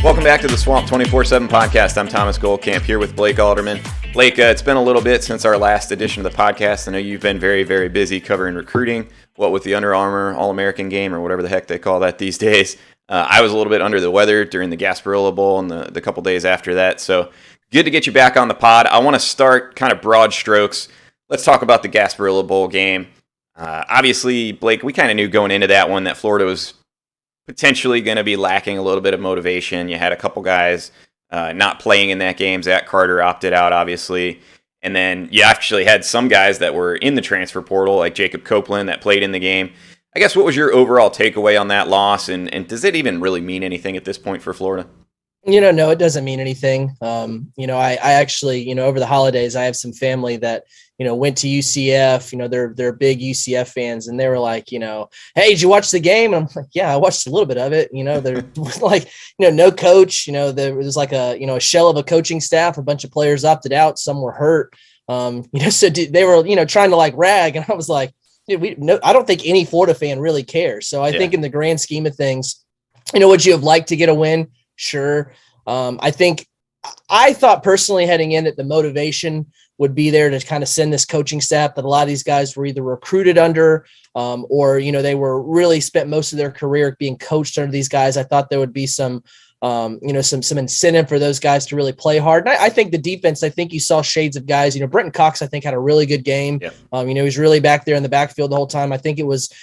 Welcome back to the Swamp 24/7 podcast. I'm Thomas Goldkamp here with Blake Alderman. Blake, it's been a little bit since our last edition of the podcast. I know you've been very, very busy covering recruiting, what with the Under Armour All-American Game or whatever the heck they call that these days. I was a little bit under the weather during the Gasparilla Bowl and the couple days after that, so good to get you back on the pod. I want to start kind of broad strokes. Let's talk about the Gasparilla Bowl game. Obviously, Blake, we kind of knew going into that one that Florida was potentially going to be lacking a little bit of motivation. You had a couple guys not playing in that game. Zach Carter opted out, obviously. And then you actually had some guys that were in the transfer portal, like Jacob Copeland, that played in the game. I guess what was your overall takeaway on that loss? And does it even really mean anything at this point for Florida? No, it doesn't mean anything. I actually, over the holidays, I have some family that, went to UCF, they're big UCF fans, and they were like, hey, did you watch the game? And I'm like, yeah, I watched a little bit of it. They're like, no coach, there was like a shell of a coaching staff, a bunch of players opted out. Some were hurt. So they were, trying to like rag. And I was like, dude, I don't think any Florida fan really cares. So I think in the grand scheme of things, would you have liked to get a win? Sure. I thought personally heading in that the motivation would be there to kind of send this coaching staff that a lot of these guys were either recruited under or, they were really spent most of their career being coached under these guys. I thought there would be some incentive for those guys to really play hard. And I think the defense, you saw shades of guys, Brenton Cox, I think had a really good game. Yeah. He was really back there in the backfield the whole time. I think it was,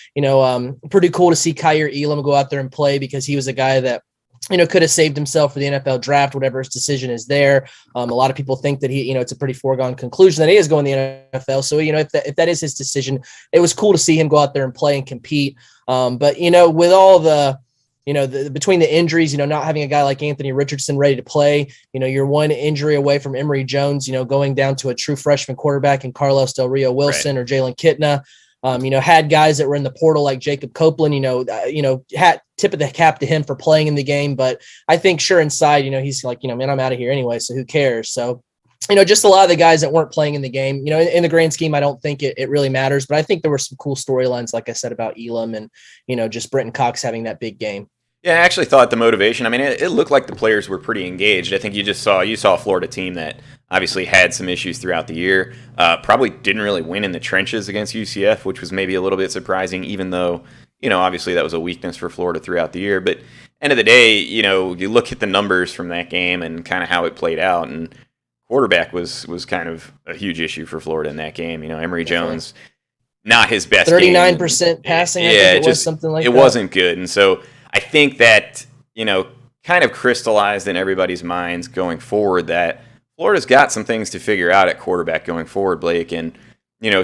pretty cool to see Kyer Elam go out there and play because he was a guy that, could have saved himself for the NFL draft, whatever his decision is there. A lot of people think that he, it's a pretty foregone conclusion that he is going to the NFL. So, if that is his decision, it was cool to see him go out there and play and compete. But, with all the between the injuries, not having a guy like Anthony Richardson ready to play, you're one injury away from Emory Jones, going down to a true freshman quarterback in Carlos Del Rio Wilson or Jalen Kitna. Had guys that were in the portal like Jacob Copeland, had tip of the cap to him for playing in the game. But I think sure inside, he's like, man, I'm out of here anyway. So who cares? So, just a lot of the guys that weren't playing in the game, in the grand scheme, I don't think it really matters. But I think there were some cool storylines, like I said, about Elam and, just Brenton Cox having that big game. Yeah, I actually thought the motivation, it looked like the players were pretty engaged. I think you saw a Florida team that obviously had some issues throughout the year, probably didn't really win in the trenches against UCF, which was maybe a little bit surprising, even though, obviously that was a weakness for Florida throughout the year. But end of the day, you look at the numbers from that game and kind of how it played out, and quarterback was kind of a huge issue for Florida in that game. Emory Jones, not his best 39% passing, it was something like that. It wasn't good, and so I think that, kind of crystallized in everybody's minds going forward that Florida's got some things to figure out at quarterback going forward, Blake. And,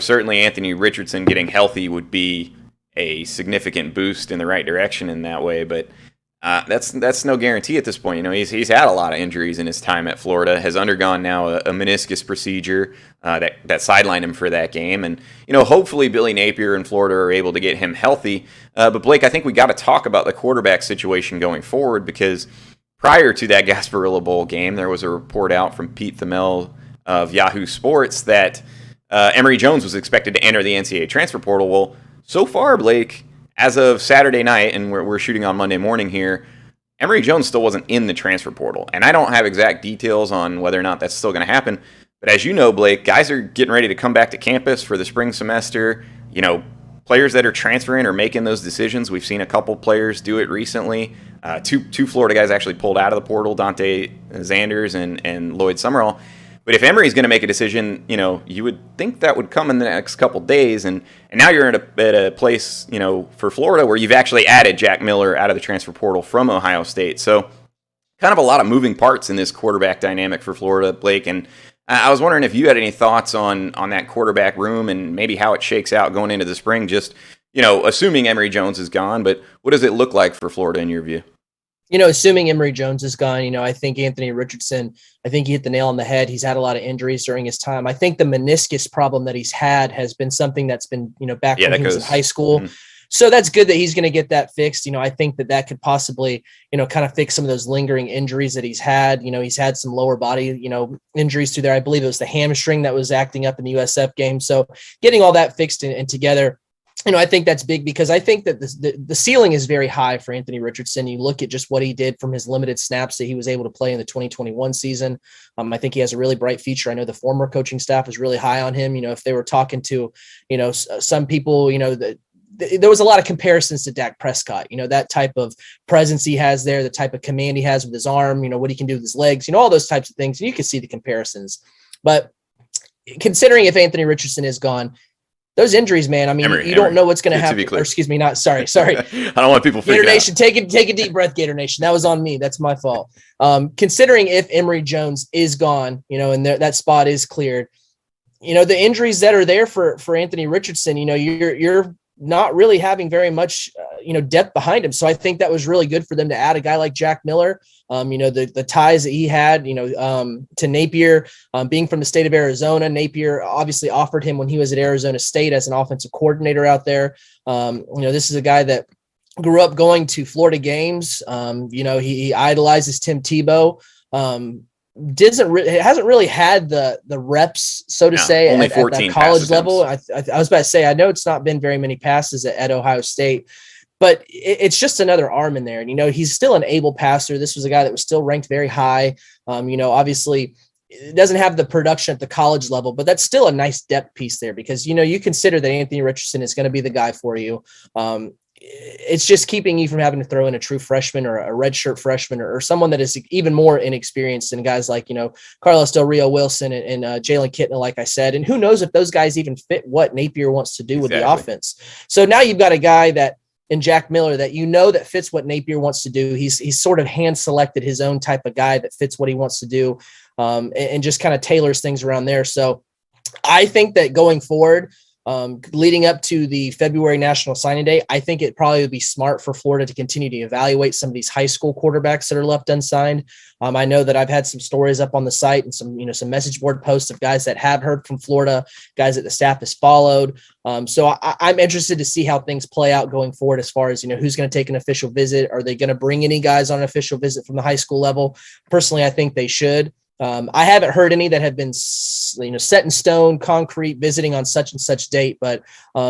certainly Anthony Richardson getting healthy would be a significant boost in the right direction in that way. But that's no guarantee at this point. He's had a lot of injuries in his time at Florida, has undergone now a meniscus procedure that sidelined him for that game. And, hopefully Billy Napier and Florida are able to get him healthy. But Blake, I think we got to talk about the quarterback situation going forward, because prior to that Gasparilla Bowl game, there was a report out from Pete Thamel of Yahoo Sports that Emory Jones was expected to enter the NCAA transfer portal. Well, so far, Blake, as of Saturday night, and we're shooting on Monday morning here, Emory Jones still wasn't in the transfer portal. And I don't have exact details on whether or not that's still going to happen. But as you know, Blake, guys are getting ready to come back to campus for the spring semester. Players that are transferring are making those decisions. We've seen a couple players do it recently. Two Florida guys actually pulled out of the portal, Dante Zanders and Lloyd Summerall. But if Emory's going to make a decision, you would think that would come in the next couple days. And now you're at a place, for Florida where you've actually added Jack Miller out of the transfer portal from Ohio State. So kind of a lot of moving parts in this quarterback dynamic for Florida, Blake. And I was wondering if you had any thoughts on that quarterback room and maybe how it shakes out going into the spring, just, assuming Emory Jones is gone. But what does it look like for Florida in your view? Assuming Emory Jones is gone, I think Anthony Richardson, I think he hit the nail on the head. He's had a lot of injuries during his time. I think the meniscus problem that he's had has been something that's been, back when he was in high school. Mm-hmm. So that's good that he's going to get that fixed. I think that could possibly, kind of fix some of those lingering injuries that he's had. He's had some lower body, injuries through there. I believe it was the hamstring that was acting up in the USF game. So getting all that fixed and together, I think that's big because I think that the ceiling is very high for Anthony Richardson. You look at just what he did from his limited snaps that he was able to play in the 2021 season. I think he has a really bright future. I know the former coaching staff was really high on him. If they were talking to, some people, there was a lot of comparisons to Dak Prescott, that type of presence he has there, the type of command he has with his arm, what he can do with his legs, all those types of things. And you can see the comparisons. But considering if Anthony Richardson is gone, those injuries, man, I mean, you don't know what's going to happen. Or excuse me, sorry. I don't want people freaking Gator Nation, take a deep breath, Gator Nation. That was on me. That's my fault. Considering if Emory Jones is gone, and that spot is cleared, the injuries that are there for Anthony Richardson, you're not really having very much, depth behind him. So I think that was really good for them to add a guy like Jack Miller. The ties that he had, to Napier, being from the state of Arizona. Napier obviously offered him when he was at Arizona State as an offensive coordinator out there. This is a guy that grew up going to Florida games. He idolizes Tim Tebow. Hasn't really had the reps, so to say, only at 14 that college level. I was about to say, I know it's not been very many passes at Ohio State, but it's just another arm in there. And, he's still an able passer. This was a guy that was still ranked very high. Obviously it doesn't have the production at the college level, but that's still a nice depth piece there because, you consider that Anthony Richardson is going to be the guy for you. It's just keeping you from having to throw in a true freshman or a redshirt freshman or someone that is even more inexperienced than guys like, Carlos Del Rio Wilson and Jalen Kitna, like I said. And who knows if those guys even fit what Napier wants to do with the offense. So now you've got a guy in Jack Miller that that fits what Napier wants to do. He's sort of hand selected his own type of guy that fits what he wants to do, and just kind of tailors things around there. So I think that going forward, leading up to the February National Signing Day, I think it probably would be smart for Florida to continue to evaluate some of these high school quarterbacks that are left unsigned. I know that I've had some stories up on the site and some message board posts of guys that have heard from Florida, guys that the staff has followed. So I'm interested to see how things play out going forward as far as, who's going to take an official visit. Are they going to bring any guys on an official visit from the high school level? Personally, I think they should. I haven't heard any that have been, set in stone, concrete, visiting on such and such date. But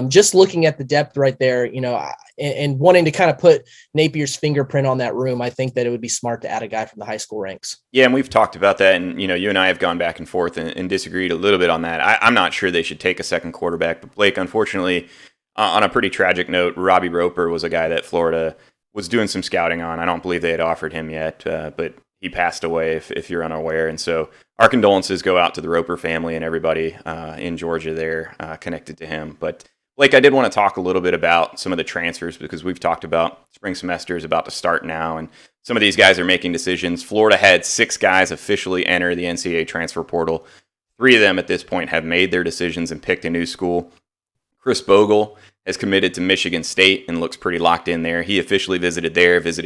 just looking at the depth right there, and wanting to kind of put Napier's fingerprint on that room, I think that it would be smart to add a guy from the high school ranks. Yeah, and we've talked about that, and you and I have gone back and forth and disagreed a little bit on that. I'm not sure they should take a second quarterback, but Blake, unfortunately, on a pretty tragic note, Robbie Roper was a guy that Florida was doing some scouting on. I don't believe they had offered him yet, but he passed away, if you're unaware. And so our condolences go out to the Roper family and everybody in Georgia there connected to him. But Blake, I did want to talk a little bit about some of the transfers because we've talked about spring semester is about to start now, and some of these guys are making decisions. Florida had 6 guys officially enter the NCAA transfer portal. 3 of them at this point have made their decisions and picked a new school. Chris Bogle has committed to Michigan State and looks pretty locked in there. He officially visited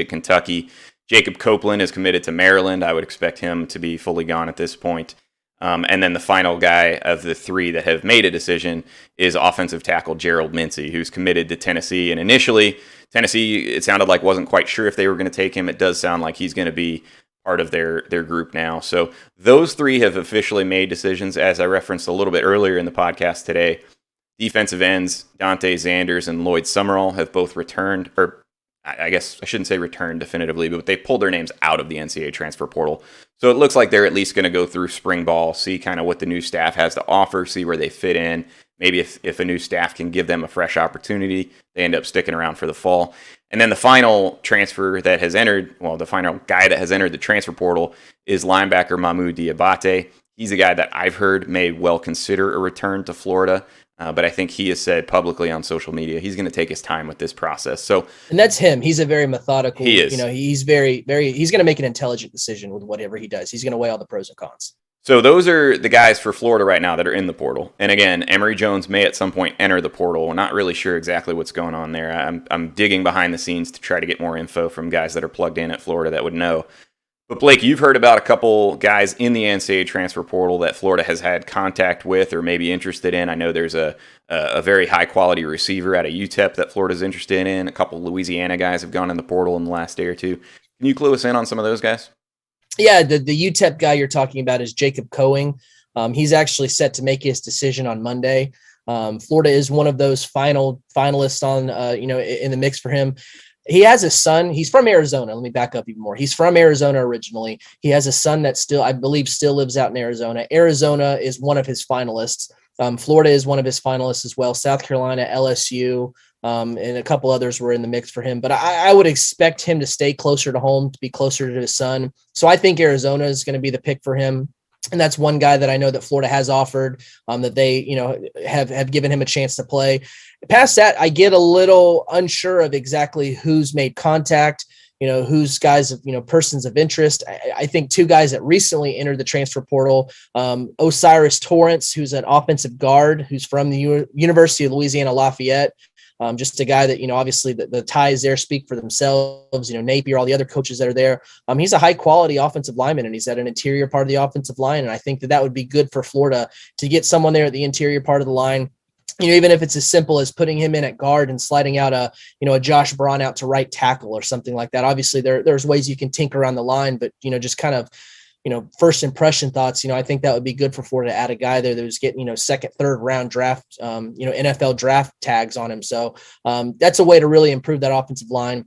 Kentucky. Jacob Copeland is committed to Maryland. I would expect him to be fully gone at this point. And then the final guy of the 3 that have made a decision is offensive tackle Gerald Mincey, who's committed to Tennessee. And initially, Tennessee, it sounded like wasn't quite sure if they were going to take him. It does sound like he's going to be part of their group now. So those 3 have officially made decisions, as I referenced a little bit earlier in the podcast today. Defensive ends Dante Zanders and Lloyd Summerall have both returned, or I guess I shouldn't say returned definitively, but they pulled their names out of the NCAA transfer portal. So it looks like they're at least going to go through spring ball, see kind of what the new staff has to offer, see where they fit in. Maybe if a new staff can give them a fresh opportunity, they end up sticking around for the fall. And then the final transfer that has entered, the final guy that has entered the transfer portal is linebacker Mahmoud Diabate. He's a guy that I've heard may well consider a return to Florida. But I think he has said publicly on social media he's going to take his time with this process. And that's him. He's a very methodical. He is. He's very, very. He's going to make an intelligent decision with whatever he does. He's going to weigh all the pros and cons. So those are the guys for Florida right now that are in the portal. And again, Emory Jones may at some point enter the portal. We're not really sure exactly what's going on there. I'm digging behind the scenes to try to get more info from guys that are plugged in at Florida that would know. But Blake, you've heard about a couple guys in the NCAA transfer portal that Florida has had contact with or maybe interested in. I know there's a very high-quality receiver out of UTEP that Florida's interested in. A couple Louisiana guys have gone in the portal in the last day or two. Can you clue us in on some of those guys? Yeah, the UTEP guy you're talking about is Jacob Cohen. He's actually set to make his decision on Monday. Florida is one of those finalists on, in the mix for him. He has a son. He's from Arizona. Let me back up even more. He's from Arizona originally. He has a son that still, I believe, still lives out in Arizona. Arizona is one of his finalists. Florida is one of his finalists as well. South Carolina, LSU, and a couple others were in the mix for him. But I would expect him to stay closer to home, to be closer to his son. So I think Arizona is going to be the pick for him. And that's one guy that I know that Florida has offered, that they, have given him a chance to play. Past that, I get a little unsure of exactly who's made contact, who's guys of, persons of interest. I think two guys that recently entered the transfer portal, Osiris Torrance, who's an offensive guard, who's from the University of Louisiana Lafayette. Just a guy that, obviously the ties there speak for themselves, Napier, all the other coaches that are there. He's a high quality offensive lineman, and he's at an interior part of the offensive line. And I think that would be good for Florida to get someone there at the interior part of the line. Even if it's as simple as putting him in at guard and sliding out a Josh Braun out to right tackle or something like that. Obviously there's ways you can tinker around the line, but, just kind of, first impression thoughts, I think that would be good for Florida to add a guy there that was getting, second, third round draft, NFL draft tags on him. So that's a way to really improve that offensive line.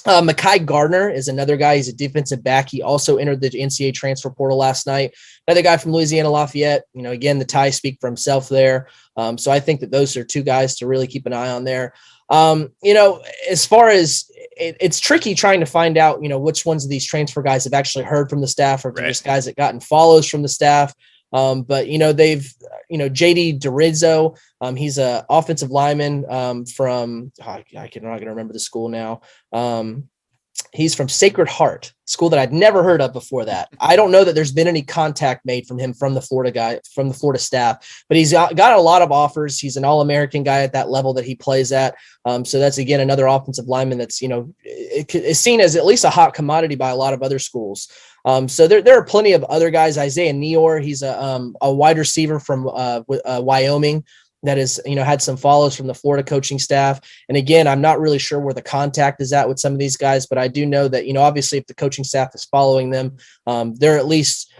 Makai Gardner is another guy. He's a defensive back. He also entered the NCAA transfer portal last night. Another guy from Louisiana Lafayette. Again, the ties speak for himself there. So I think that those are two guys to really keep an eye on there. As far as it's tricky trying to find out, which ones of these transfer guys have actually heard from the staff or just guys that gotten follows from the staff. But they've, JD Dirizo, he's a offensive lineman from, I'm not going to remember the school now. He's from Sacred Heart, school that I'd never heard of before that. I don't know that there's been any contact made from him from the Florida staff, but he's got a lot of offers. He's an All-American guy at that level that he plays at. So that's, again, another offensive lineman that's, is seen as at least a hot commodity by a lot of other schools. So there are plenty of other guys. Isaiah Nior, he's a wide receiver from Wyoming that has, had some follows from the Florida coaching staff. And again, I'm not really sure where the contact is at with some of these guys, but I do know that, obviously if the coaching staff is following them, they're at least,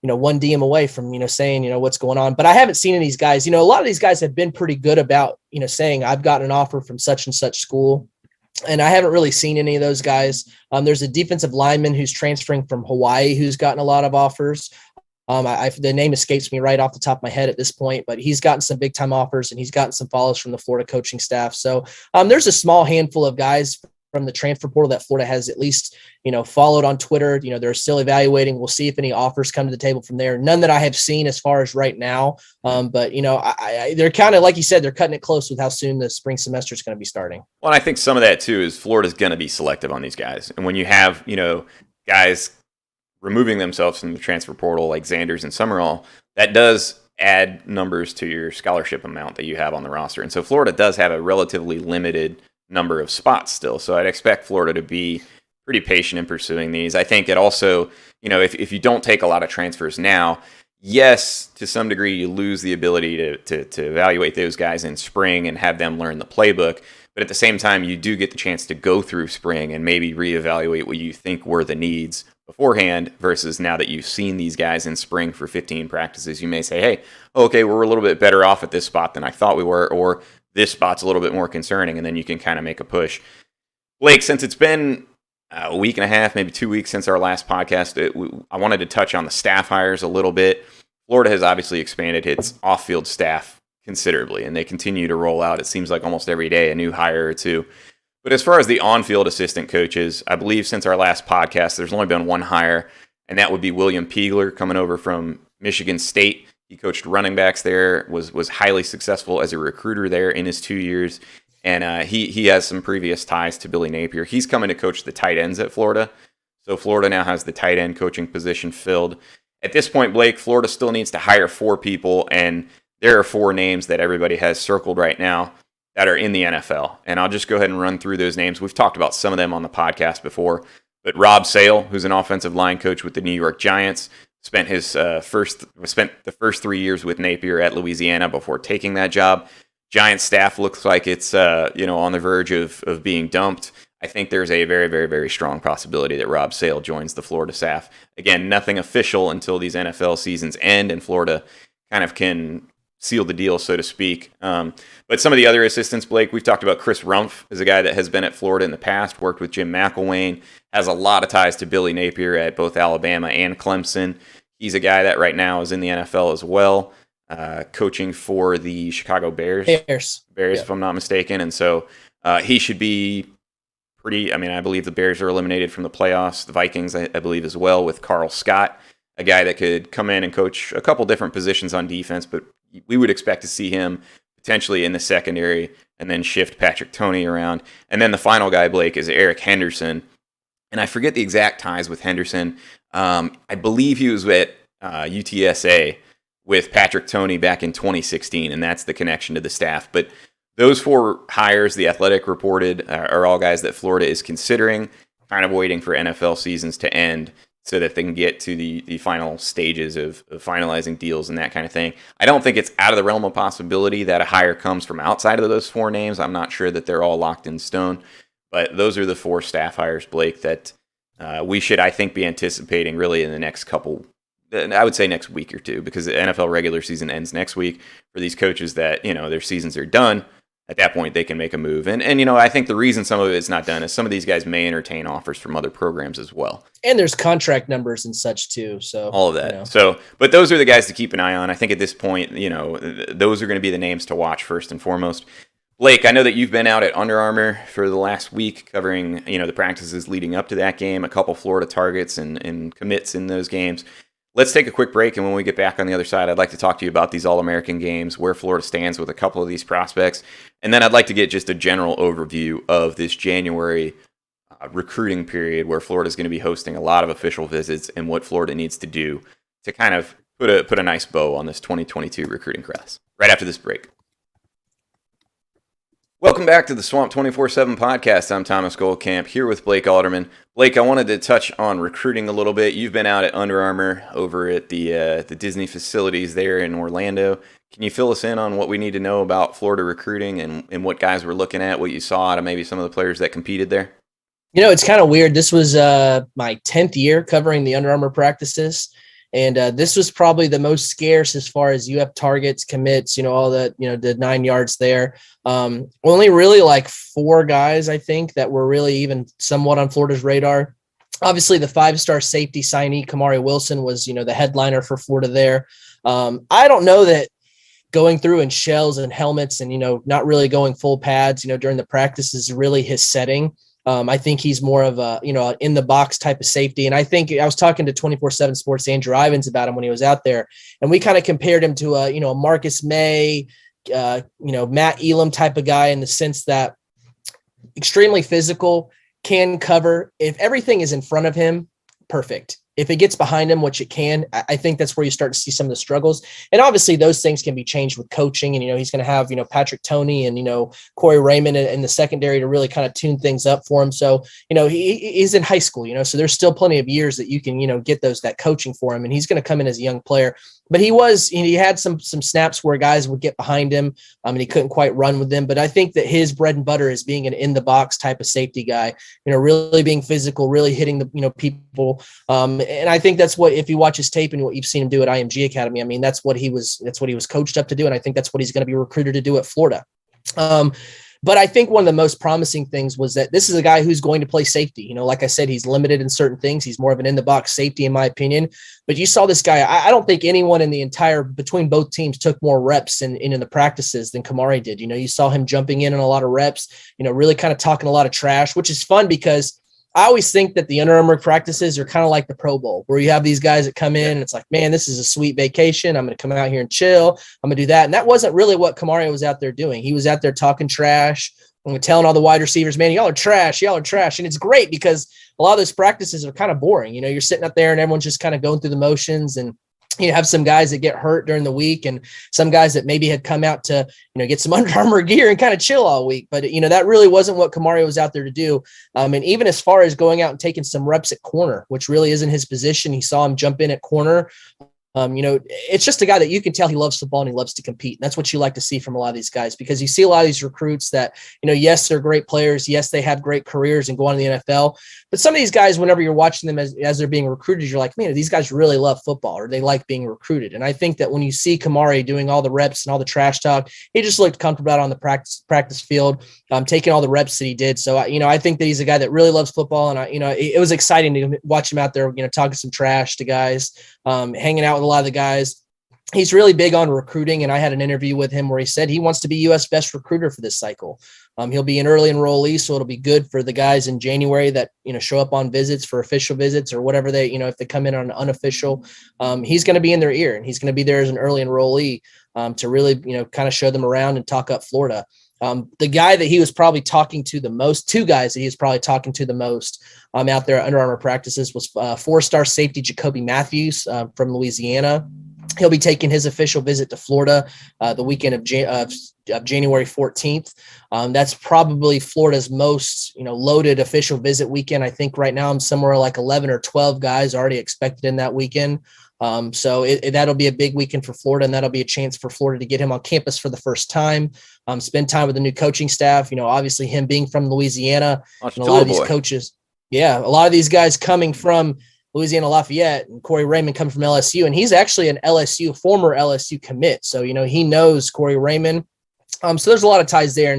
one DM away from, saying, what's going on. But I haven't seen any of these guys. A lot of these guys have been pretty good about, saying I've got an offer from such and such school. And I haven't really seen any of those guys. There's a defensive lineman who's transferring from Hawaii who's gotten a lot of offers. The name escapes me right off the top of my head at this point, but he's gotten some big time offers and he's gotten some follows from the Florida coaching staff. So there's a small handful of guys from the transfer portal that Florida has at least, followed on Twitter. They're still evaluating. We'll see if any offers come to the table from there. None that I have seen as far as right now. But they're kind of, like you said, they're cutting it close with how soon the spring semester is going to be starting. Well, I think some of that too is Florida's going to be selective on these guys. And when you have, guys removing themselves from the transfer portal like Xanders and Summerall, that does add numbers to your scholarship amount that you have on the roster. And so Florida does have a relatively limited number of spots still. So I'd expect Florida to be pretty patient in pursuing these. I think it also, if you don't take a lot of transfers now, yes, to some degree you lose the ability to evaluate those guys in spring and have them learn the playbook. But at the same time, you do get the chance to go through spring and maybe reevaluate what you think were the needs beforehand versus now that you've seen these guys in spring for 15 practices. You may say, hey, okay, we're a little bit better off at this spot than I thought we were, or this spot's a little bit more concerning, and then you can kind of make a push. Blake, since it's been a week and a half, maybe 2 weeks since our last podcast, I wanted to touch on the staff hires a little bit. Florida has obviously expanded its off-field staff considerably, and they continue to roll out, it seems like almost every day, a new hire or two. But as far as the on-field assistant coaches, I believe since our last podcast, there's only been one hire, and that would be William Peagler coming over from Michigan State. He coached running backs there, was highly successful as a recruiter there in his 2 years, and he has some previous ties to Billy Napier. He's coming to coach the tight ends at Florida, so Florida now has the tight end coaching position filled. At this point, Blake, Florida still needs to hire 4 people, and there are 4 names that everybody has circled right now that are in the NFL. And I'll just go ahead and run through those names. We've talked about some of them on the podcast before, but Rob Sale, who's an offensive line coach with the New York Giants, spent the first 3 years with Napier at Louisiana before taking that job. Giants staff looks like it's on the verge of being dumped. I think there's a very, very, very strong possibility that Rob Sale joins the Florida staff. Again, nothing official until these NFL seasons end and Florida kind of can sealed the deal, so to speak. But some of the other assistants, Blake, we've talked about Chris Rumpf is a guy that has been at Florida in the past, worked with Jim McElwain, has a lot of ties to Billy Napier at both Alabama and Clemson. He's a guy that right now is in the NFL as well, coaching for the Chicago Bears, if I'm not mistaken. And so he should be pretty, I believe the Bears are eliminated from the playoffs. The Vikings, I believe, as well, with Carl Scott, a guy that could come in and coach a couple different positions on defense, but we would expect to see him potentially in the secondary and then shift Patrick Toney around. And then the final guy, Blake, is Eric Henderson. And I forget the exact ties with Henderson. I believe he was at UTSA with Patrick Toney back in 2016, and that's the connection to the staff. But those 4 hires, The Athletic reported, are all guys that Florida is considering, kind of waiting for NFL seasons to end so that they can get to the final stages of finalizing deals and that kind of thing. I don't think it's out of the realm of possibility that a hire comes from outside of those 4 names. I'm not sure that they're all locked in stone, but those are the 4 staff hires, Blake, that we should, I think, be anticipating really in the next couple, I would say next week or two, because the NFL regular season ends next week for these coaches that, their seasons are done. At that point, they can make a move. And I think the reason some of it's not done is some of these guys may entertain offers from other programs as well. And there's contract numbers and such too. So all of that. So, but those are the guys to keep an eye on. I think at this point, those are going to be the names to watch first and foremost. Blake, I know that you've been out at Under Armour for the last week covering, the practices leading up to that game, a couple Florida targets and commits in those games. Let's take a quick break, and when we get back on the other side, I'd like to talk to you about these All-American games, where Florida stands with a couple of these prospects, and then I'd like to get just a general overview of this January recruiting period where Florida's going to be hosting a lot of official visits and what Florida needs to do to kind of put a nice bow on this 2022 recruiting class. Right after this break. Welcome back to the Swamp 24/7 podcast. I'm Thomas Goldkamp here with Blake Alderman. Blake, I wanted to touch on recruiting a little bit. You've been out at Under Armour over at the Disney facilities there in Orlando. Can you fill us in on what we need to know about Florida recruiting and what guys we're looking at, what you saw out of maybe some of the players that competed there? It's kind of weird. This was my 10th year covering the Under Armour practices. And this was probably the most scarce as far as UF targets, commits, all that, the 9 yards there. Only really like 4 guys, I think, that were really even somewhat on Florida's radar. Obviously, the 5-star safety signee, Kamari Wilson, was, the headliner for Florida there. I don't know that going through in shells and helmets and, not really going full pads, during the practice is really his setting. I think he's more of a, in the box type of safety. And I think I was talking to 24/7 Sports Andrew Ivins about him when he was out there, and we kind of compared him to a Marcus May, Matt Elam type of guy, in the sense that extremely physical, can cover. If everything is in front of him, perfect. If it gets behind him, which it can, I think that's where you start to see some of the struggles. And obviously those things can be changed with coaching. And, he's going to have, Patrick Toney and, Corey Raymond in the secondary to really kind of tune things up for him. So, he's in high school, so there's still plenty of years that you can, get that coaching for him. And he's going to come in as a young player. But he had some snaps where guys would get behind him and he couldn't quite run with them. But I think that his bread and butter is being an in the box type of safety guy, really being physical, really hitting the, people. And I think that's what, if you watch his tape and what you've seen him do at IMG Academy, that's what he was coached up to do. And I think that's what he's going to be recruited to do at Florida. But I think one of the most promising things was that this is a guy who's going to play safety. Like I said, he's limited in certain things. He's more of an in-the-box safety, in my opinion. But you saw this guy. I don't think anyone in the entire, between both teams, took more reps in the practices than Kamari did. You saw him jumping in a lot of reps, really kind of talking a lot of trash, which is fun because I always think that the Under Armour practices are kind of like the Pro Bowl, where you have these guys that come in and it's like, man, this is a sweet vacation. I'm going to come out here and chill. I'm going to do that. And that wasn't really what Kamari was out there doing. He was out there talking trash and telling all the wide receivers, man, y'all are trash. Y'all are trash. And it's great because a lot of those practices are kind of boring. You're sitting up there and everyone's just kind of going through the motions, and you have some guys that get hurt during the week and some guys that maybe had come out to, get some Under Armour gear and kind of chill all week. But, that really wasn't what Kamari was out there to do. And even as far as going out and taking some reps at corner, which really isn't his position, he saw him jump in at corner. It's just a guy that you can tell he loves football and he loves to compete. And that's what you like to see from a lot of these guys, because you see a lot of these recruits that, yes, they're great players. Yes, they have great careers and go on to the NFL. But some of these guys, whenever you're watching them as they're being recruited, you're like, man, these guys really love football, or they like being recruited. And I think that when you see Kamari doing all the reps and all the trash talk, he just looked comfortable out on the practice field, taking all the reps that he did. So, I think that he's a guy that really loves football. And, it was exciting to watch him out there, talking some trash to guys, hanging out with a lot of the guys. He's really big on recruiting, and I had an interview with him where he said he wants to be U.S. best recruiter for this cycle. He'll be an early enrollee, so it'll be good for the guys in January that show up on visits for official visits or whatever they if they come in on unofficial. He's going to be in their ear, and he's going to be there as an early enrollee to really kind of show them around and talk up Florida. The guy that he was probably talking to the most, two guys that he was probably talking to the most out there at Under Armour practices was 4-star safety Jacoby Matthews from Louisiana. He'll be taking his official visit to Florida the weekend of January 14th. That's probably Florida's most loaded official visit weekend. I think right now I'm somewhere like 11 or 12 guys already expected in that weekend. So that'll be a big weekend for Florida, and that'll be a chance for Florida to get him on campus for the first time, spend time with the new coaching staff. Obviously him being from Louisiana, and a lot of these coaches, a lot of these guys coming from Louisiana Lafayette, and Corey Raymond comes from LSU, and he's actually an former LSU commit. So, he knows Corey Raymond. So there's a lot of ties there.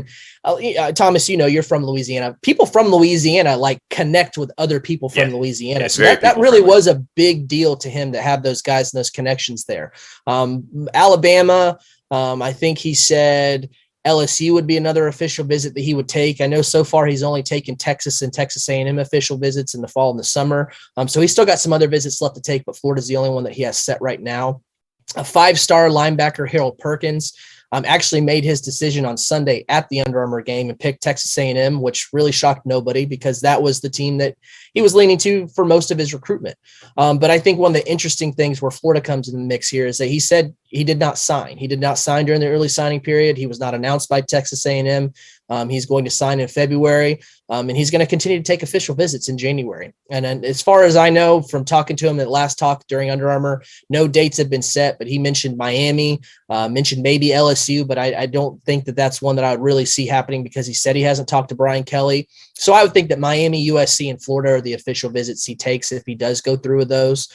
And Thomas, you're from Louisiana. People from Louisiana connect with other people from Louisiana. Yeah, so that really was a big deal to him to have those guys and those connections there. Alabama, I think he said LSU would be another official visit that he would take. I know so far he's only taken Texas and Texas A&M official visits in the fall and the summer. So he's still got some other visits left to take, but Florida's the only one that he has set right now. A 5-star linebacker, Harold Perkins, actually made his decision on Sunday at the Under Armour game and picked Texas A&M, which really shocked nobody because that was the team that he was leaning to for most of his recruitment. But I think one of the interesting things where Florida comes in the mix here is that he said he did not sign. He did not sign during the early signing period. He was not announced by Texas A&M. He's going to sign in February, and he's going to continue to take official visits in January. And then as far as I know from talking to him at last talk during Under Armour, no dates have been set, but he mentioned Miami, mentioned maybe LSU, but I don't think that that's one that I would really see happening because he said he hasn't talked to Brian Kelly. So I would think that Miami, USC, and Florida are the official visits he takes if he does go through with those.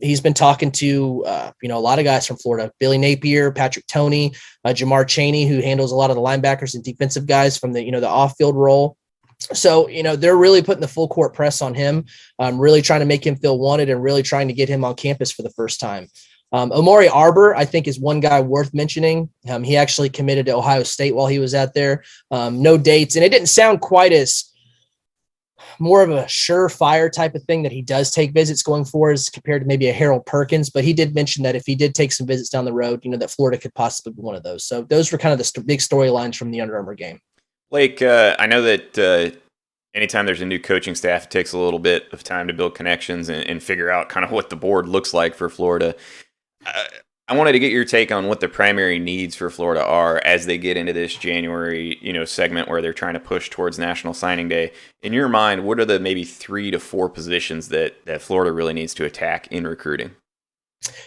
He's been talking to, a lot of guys from Florida, Billy Napier, Patrick Toney, Jamar Chaney, who handles a lot of the linebackers and defensive guys from the off-field role. So, they're really putting the full court press on him, really trying to make him feel wanted and really trying to get him on campus for the first time. Omari Arbour, I think, is one guy worth mentioning. He actually committed to Ohio State while he was out there. No dates, and it didn't sound quite as more of a surefire type of thing that he does take visits going forward as compared to maybe a Harold Perkins, but he did mention that if he did take some visits down the road, that Florida could possibly be one of those. So those were kind of the big storylines from the Under Armour game. Blake, I know that anytime there's a new coaching staff, it takes a little bit of time to build connections and figure out kind of what the board looks like for Florida. I wanted to get your take on what the primary needs for Florida are as they get into this January, segment where they're trying to push towards National Signing Day. In your mind, what are the maybe 3 to 4 positions that Florida really needs to attack in recruiting?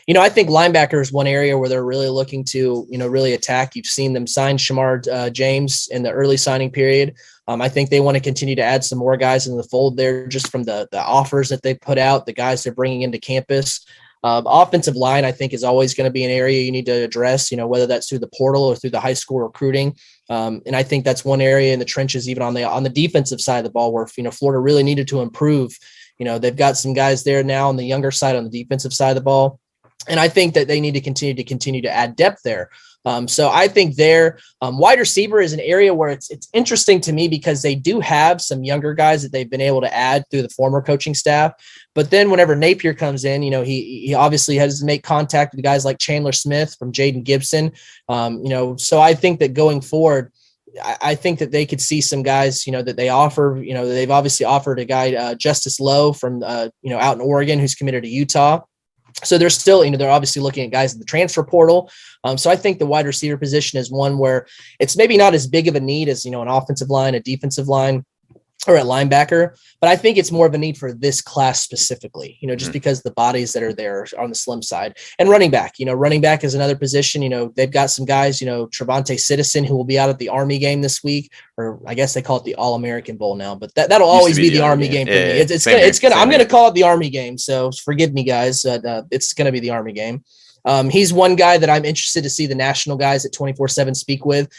I think linebacker is one area where they're really looking to, really attack. You've seen them sign Shamar James in the early signing period. I think they want to continue to add some more guys in the fold there just from the offers that they put out, the guys they're bringing into campus. Offensive line, I think, is always going to be an area you need to address, whether that's through the portal or through the high school recruiting. And I think that's one area in the trenches, even on the defensive side of the ball, where, Florida really needed to improve. They've got some guys there now on the younger side, on the defensive side of the ball. And I think that they need to continue to add depth there. So I think their wide receiver is an area where it's interesting to me because they do have some younger guys that they've been able to add through the former coaching staff. But then whenever Napier comes in, he obviously has to make contact with guys like Chandler Smith from Jaden Gibson. So I think that going forward, I think that they could see some guys, that they offer, they've obviously offered a guy, Justice Lowe from, out in Oregon, who's committed to Utah. So they're still, they're obviously looking at guys in the transfer portal. So I think the wide receiver position is one where it's maybe not as big of a need as, an offensive line, a defensive line. or at linebacker, but I think it's more of a need for this class specifically, just because the bodies that are there are on the slim side. And running back, running back is another position. They've got some guys, Trevante Citizen, who will be out at the Army game this week, or I guess they call it the All-American Bowl now, but that'll always be the Army game for me. I'm going to call it the Army game. So forgive me, guys. It's going to be the Army game. He's one guy that I'm interested to see the national guys at 24/7 speak with.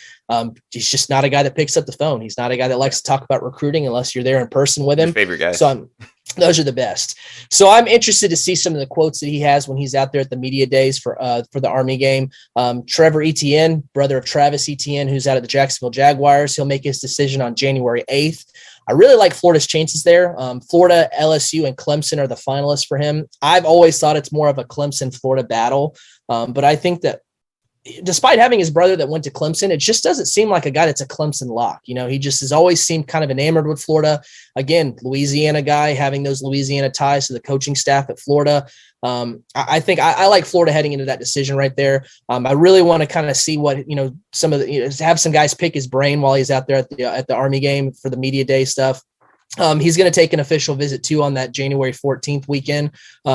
He's just not a guy that picks up the phone. He's not a guy that likes to talk about recruiting unless you're there in person with him. Your favorite guy. So those are the best. So I'm interested to see some of the quotes that he has when he's out there at the media days for the Army game. Trevor Etienne, brother of Travis Etienne, who's out at the Jacksonville Jaguars. He'll make his decision on January 8th. I really like Florida's chances there. Florida, LSU, and Clemson are the finalists for him. I've always thought it's more of a Clemson-Florida battle, but I think that despite having his brother that went to Clemson, it just doesn't seem like a guy that's a Clemson lock. He just has always seemed kind of enamored with Florida. Again, Louisiana guy, having those Louisiana ties to the coaching staff at Florida. I think I like Florida heading into that decision right there. I really want to kind of see what, some of the, have some guys pick his brain while he's out there at the Army game for the media day stuff. He's going to take an official visit too on that January 14th weekend.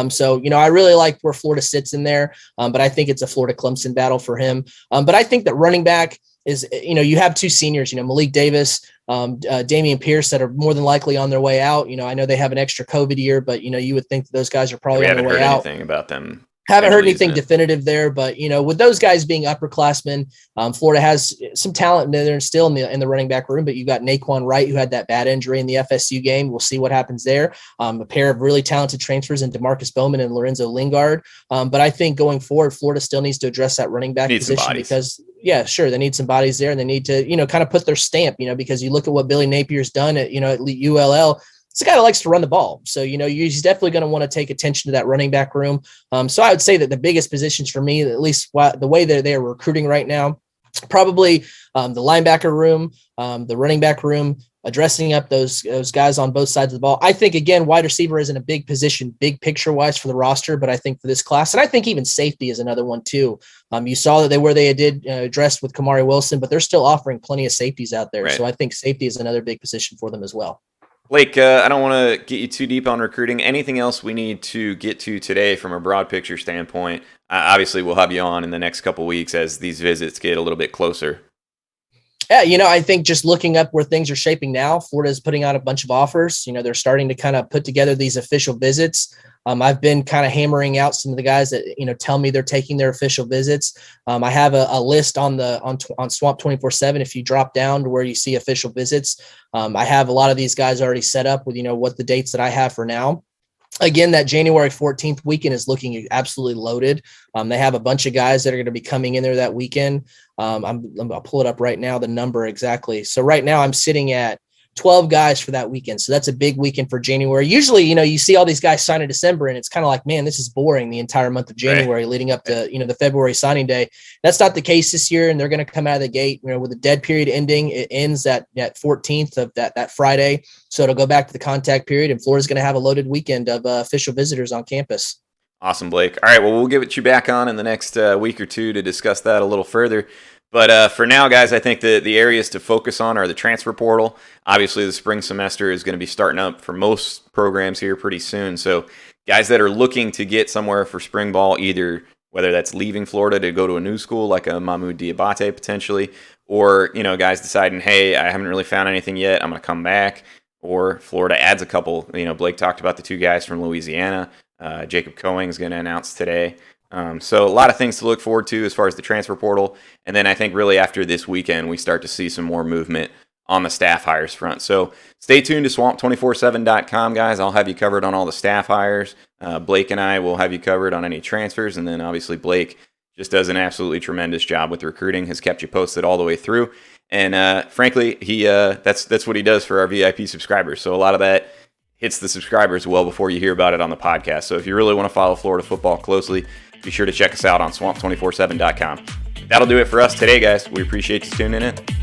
So, I really like where Florida sits in there, but I think it's a Florida Clemson battle for him. But I think that running back is, you have two seniors, Malik Davis, Damian Pierce, that are more than likely on their way out. I know they have an extra COVID year, but you would think that those guys are probably on their way out. We haven't heard anything about them. Haven't heard anything definitive there, but with those guys being upperclassmen, Florida has some talent there still in the running back room. But you've got Naquan Wright, who had that bad injury in the FSU game. We'll see what happens there. A pair of really talented transfers in DeMarcus Bowman and Lorenzo Lingard. But I think going forward, Florida still needs to address that running back position because, they need some bodies there, and they need to kind of put their stamp. Because you look at what Billy Napier's done at at ULL. It's a guy that likes to run the ball. So, he's definitely going to want to take attention to that running back room. So I would say that the biggest positions for me, at least the way they're recruiting right now, probably the linebacker room, the running back room, addressing up those guys on both sides of the ball. I think, again, wide receiver isn't a big position, big picture-wise for the roster, but I think for this class, and I think even safety is another one too. You saw that they did address with Kamari Wilson, but they're still offering plenty of safeties out there. Right. So I think safety is another big position for them as well. Blake, I don't want to get you too deep on recruiting. Anything else we need to get to today from a broad picture standpoint? Obviously, we'll have you on in the next couple weeks as these visits get a little bit closer. Yeah, I think just looking up where things are shaping now, Florida is putting out a bunch of offers. They're starting to kind of put together these official visits. I've been kind of hammering out some of the guys that, tell me they're taking their official visits. I have a list on Swamp 24/7. If you drop down to where you see official visits, I have a lot of these guys already set up with, what the dates that I have for now. Again, that January 14th weekend is looking absolutely loaded. They have a bunch of guys that are going to be coming in there that weekend. I'll pull it up right now, the number exactly. So right now I'm sitting at 12 guys for that weekend. So that's a big weekend for January. Usually, you see all these guys sign in December and it's kind of like, man, this is boring the entire month of January leading up to, the February signing day. That's not the case this year. And they're going to come out of the gate, with the dead period ending. It ends that 14th of that Friday. So it'll go back to the contact period, and Florida's going to have a loaded weekend of official visitors on campus. Awesome, Blake. All right. Well, we'll get you back on in the next week or two to discuss that a little further. But for now, guys, I think the areas to focus on are the transfer portal. Obviously, the spring semester is going to be starting up for most programs here pretty soon. So guys that are looking to get somewhere for spring ball, either whether that's leaving Florida to go to a new school like a Mahmoud Diabate potentially, or, guys deciding, hey, I haven't really found anything yet, I'm going to come back. Or Florida adds a couple. Blake talked about the two guys from Louisiana. Jacob Cohen is going to announce today. So a lot of things to look forward to as far as the transfer portal. And then I think really after this weekend, we start to see some more movement on the staff hires front. So stay tuned to swamp247.com, guys. I'll have you covered on all the staff hires. Blake and I will have you covered on any transfers. And then obviously Blake just does an absolutely tremendous job with recruiting, has kept you posted all the way through. And frankly, he that's what he does for our VIP subscribers. So a lot of that hits the subscribers well before you hear about it on the podcast. So if you really want to follow Florida football closely, be sure to check us out on swamp247.com. That'll do it for us today, guys. We appreciate you tuning in.